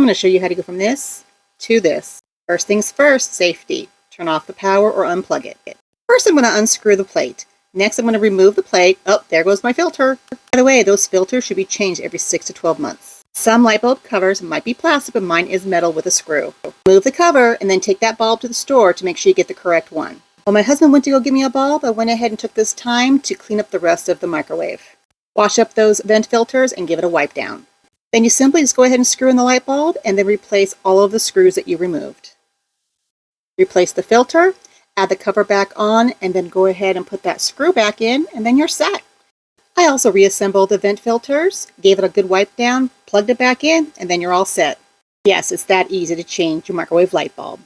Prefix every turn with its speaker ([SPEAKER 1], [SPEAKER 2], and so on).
[SPEAKER 1] I'm going to show you how to go from this to this. First things first, safety. Turn off the power or unplug it. First, I'm going to unscrew the plate. Next, I'm going to remove the plate. Oh, there goes my filter. By the way, those filters should be changed every 6 to 12 months. Some light bulb covers might be plastic, but mine is metal with a screw. Remove the cover and then take that bulb to the store to make sure you get the correct one. While my husband went to go get me a bulb, I went ahead and took this time to clean up the rest of the microwave. Wash up those vent filters and give it a wipe down. Then you simply just go ahead and screw in the light bulb and then replace all of the screws that you removed. Replace the filter, add the cover back on, and then go ahead and put that screw back in, and then you're set. I also reassembled the vent filters, gave it a good wipe down, plugged it back in, and then you're all set. Yes, it's that easy to change your microwave light bulb.